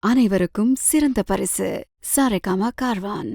அனைவருக்கும் சிறந்த பரிசு சாரேகாமா கார்வான்.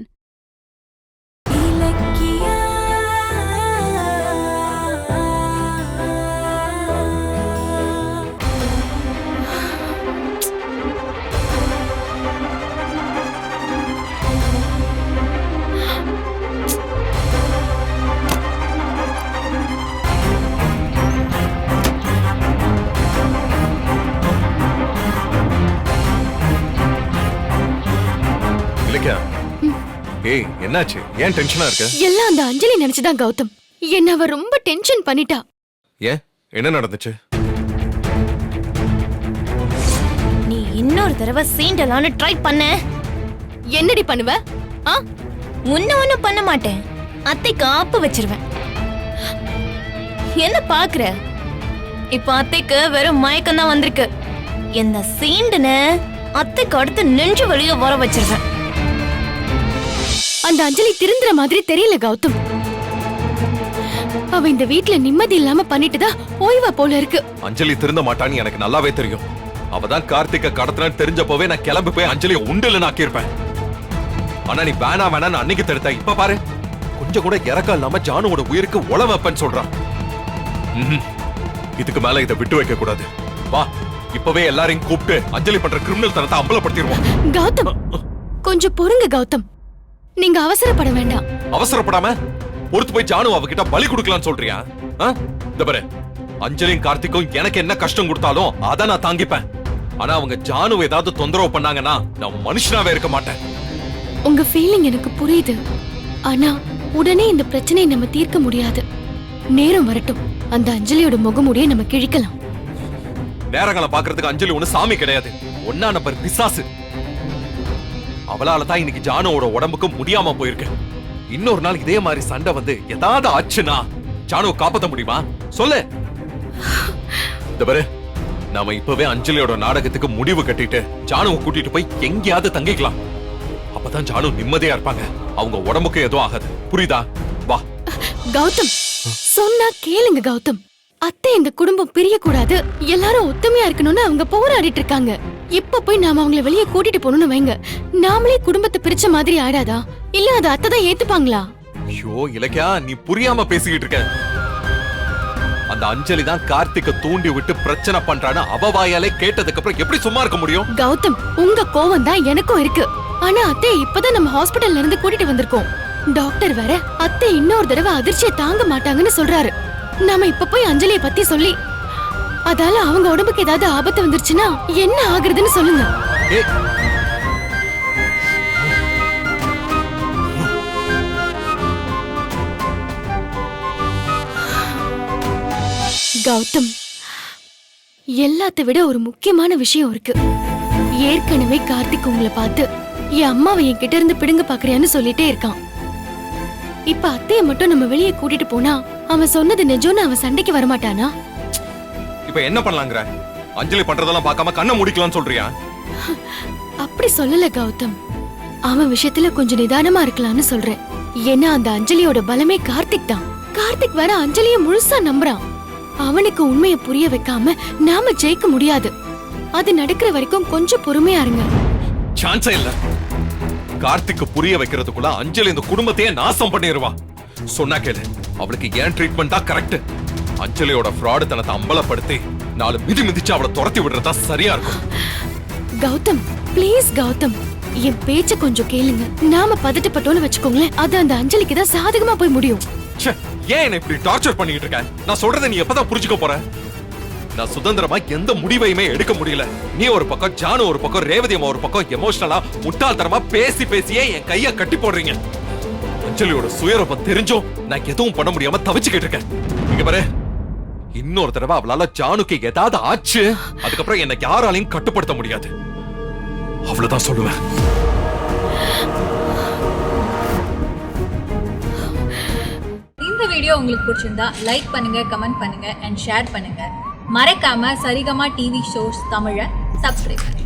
ஏய், என்னாச்சு? ஏன் டென்ஷனா இருக்க? எல்லாம் அந்த அஞ்சலி நினைச்சுதான் கௌதம். என்ன அவ ரொம்ப டென்ஷன் பண்ணிட்டா. ஏன், என்ன நடந்துச்சு? நீ இன்னொரு தடவை சீண்டலான்னு ட்ரை பண்ண. என்னடி பண்ணுவ? ஒன்னும் பண்ண மாட்டேன். அத்தைக்கு ஆப்பு வச்சிருவேன். என்ன பாக்குற? இப்ப அத்தைக்கு வெறும் மயக்கம் தான் வந்திருக்கு. என்ன சீண்டுன அத்தைக்கு அடுத்து நெஞ்சு வழிய வர வச்சிருவேன். அந்த அஞ்சலி திருந்துற மாதிரி தெரியல கௌதம். அவ இந்த வீட்ல நிம்மதி இல்லாம பண்ணிட்டுதான் ஓய்வா போல இருக்கு. அஞ்சலி திருந்த மாட்டான்னு எனக்கு நல்லாவே தெரியும். அவதான் கார்த்திக கடத்தினான்னு தெரிஞ்சப்பவே நான் கிளம்பி போய் அஞ்சலியை உண்டுல ஆக்கியிருப்பேன். ஆனா நீ வேணான்னு அன்னைக்கு தடுத்த. இப்ப பாரு, கொஞ்சம் கூட இறக்கம் இல்லாம ஜானுவோட உயிருக்கு உழ வைப்பேன்னு சொல்றான். இதுக்கு மேல இதை விட்டு வைக்க கூடாது. வா, இப்பவே எல்லாரையும் கூப்பிட்டு அஞ்சலி பண்ற கிரிமினல் தனத்தை அம்பலப்படுத்திடுவோம். கௌதம், கொஞ்சம் பொறுங்க கௌதம். நீங்க அவசரப்பட வேண்டாம். அவசரப்படாம பொறுத்து போய் ஜானு அவகிட்ட பலி கொடுக்கலாம்னு சொல்றியா? இந்த பாரு, அஞ்சலியும் கார்த்திக்கும் எனக்கு என்ன கஷ்டம் கொடுத்தாலும் அத நான் தாங்கிப்பேன். ஆனா அவங்க ஜானு ஏதாவது தொந்தரவு பண்ணாங்கன்னா நான் மனுஷனாவே இருக்க மாட்டேன். உங்க ஃபீலிங் எனக்கு புரியுது. ஆனா உடனே இந்த பிரச்சனையை நம்ம தீர்க்க முடியாது. நேரம் வரட்டும், அந்த அஞ்சலியோட முகமூடியை நம்ம கிழிக்கலாம். நேரங்களை பாக்குறதுக்கு அஞ்சலி ஒண்ணு சாமி கிடையாது. ஒன்னா நம்பர் பிசாசு. அவளால தான் இன்னைக்கு ஜானுவோட உடம்புக்கு முடியாம போயிருக்கு. இன்னொரு நாள் இதே மாதிரி சண்டை வந்து ஏதாவது ஆச்சுன்னா ஜானுவை காப்பாத்த முடியுமா? சொல்லு. இந்த பாரு, நாம இப்பவே அஞ்சலியோட நாடகத்துக்கு முடிவு கட்டிட்டு ஜானுவை கூட்டிட்டு போய் எங்கேயாவது தங்கிக்கலாம். அப்பதான் ஜானு நிம்மதியா இருப்பாங்க. அவங்க உடம்புக்கு எதுவும் ஆகாது. புரியுதா? வா. கௌதம், சொன்னா கேளுங்க கௌதம். அத்தை இந்த குடும்பம் பிரிய கூடாது, எல்லாரும் ஒத்துமையா இருக்கணும்னு அவங்க போராடிட்டு இருக்காங்க. இப்ப போய் நாம அவங்கள வெளியே கூட்டிட்டு போகணும்னு வைங்க, நாமளே குடும்பத்தை பிரிச்ச மாதிரி ஆடாதா? இல்ல அது அத்தை தான் ஏத்துப்பாங்களா? ஐயோ இலக்கியா, நீ புரியாம பேசிக்கிட்டு இருக்க. அந்த அஞ்சலி தான் கார்த்திகை தூண்டி விட்டு பிரச்சனை பண்றான்னு அவ வாயாலே கேட்டதுக்கு அப்புறம் எப்படி சும்மா இருக்க முடியும்? கௌதம், உங்க கோவம் தான் எனக்கும் இருக்கு. ஆனா அத்தை இப்பதான் நம்ம ஹாஸ்பிடல்ல இருந்து கூட்டிட்டு வந்திருக்கோம். டாக்டர் வேற அத்தை இன்னொரு தடவை அதிர்ச்சியை தாங்க மாட்டாங்கன்னு சொல்றாரு. நாம இப்ப போய் அஞ்சலியை பத்தி சொல்லி அதால அவங்க உடம்புக்கு ஏதாவது ஆபத்து வந்துருச்சுன்னா என்ன ஆகுறதுன்னு சொல்லுங்க. கௌதம், எல்லாத்தை விட ஒரு முக்கியமான விஷயம் இருக்கு. ஏற்கனவே கார்த்திக் உங்களை பார்த்து என் அம்மாவை என்கிட்ட இருந்து பிடுங்க பாக்குறியான்னு சொல்லிட்டே இருக்கான். இப்ப அத்தைய மட்டும் நம்ம வெளியே கூட்டிட்டு போனா அவன் சொன்னது நிஜம்னு அவன் சண்டைக்கு வரமாட்டானா? இப்ப என்ன பண்ணலாங்கற? அஞ்சலி பண்றதெல்லாம் பார்க்காம கண்ணை மூடிக்கலாம்னு சொல்றியா? அப்படி சொல்லல கௌதம். அவன் விஷயத்துல கொஞ்சம் நிதானமா இருக்கலாம்னு சொல்றேன். ஏன்னா அந்த அஞ்சலியோட பலமே கார்த்திக் தான். கார்த்திக் வேற அஞ்சலிய முழுசா நம்புறான். அவனுக்கு உண்மையை புரிய வைக்காம நாம ஜெயிக்க முடியாது. அது நடக்கிற வரைக்கும் கொஞ்சம் பொறுமையா இருங்க. சான்ஸே இல்ல. கார்த்திக்கு புரிய வைக்கிறதுக்குள்ள அஞ்சலி இந்த குடும்பத்தையே நாசம் பண்ணிடுவா. சொன்னா கேளு, அவளுக்கு ஏன் ட்ரீட்மெண்ட் தான் கரெக்ட். அஞ்சலியோட ஃப்ராடு தனத்தை அம்பலப்படுத்தி 4 மிதி மிதிச்சு அவளை துரத்தி விடுறதா சரியா இருக்கும். கௌதம், ப்ளீஸ் கௌதம், என் பேச்ச கொஞ்சம் கேளுங்க. நாம பதட்டப்பட்டோன்னு வச்சுக்கோங்களேன், அது அந்த அஞ்சலிக்கு தான் சாதகமா போய் முடியும். ஏன் என்ன இப்படி டார்ச்சர் பண்ணிட்டு இருக்க? நான் சொல்றதை நீ எப்பதான் புரிஞ்சுக்க போற? நான் சுதந்திரமா எந்த முடிவையுமே எடுக்க முடியல. நீ ஒரு பக்கம், ஜானு ஒரு பக்கம், ரேவதி அம்மா ஒரு பக்கம் எமோஷனலா முட்டாள்தனமா பேசியே என் கைய கட்டி போடுறீங்க. அஞ்சலியோட சுயரூபம் தெரிஞ்சும் நான் எதுவும் பண்ண முடியாம தவிச்சுக்கிட்டு இருக்கேன். இங்க பாரு, இன்னொரு தடவை அவளால ஜானுக்கு ஏதாவது ஆச்சு, அதுக்கப்புறம் என்ன யாராலையும் கட்டுப்படுத்த முடியாது. அவ்வளவுதான் சொல்லுவேன். இந்த வீடியோ உங்களுக்கு பிடிச்சிருந்தா லைக் பண்ணுங்க, கமெண்ட் பண்ணுங்க அண்ட் ஷேர் பண்ணுங்க. மறக்காம சரிகமா டிவி ஷோஸ் தமிழை சப்ஸ்கிரைப் பண்ணுங்க.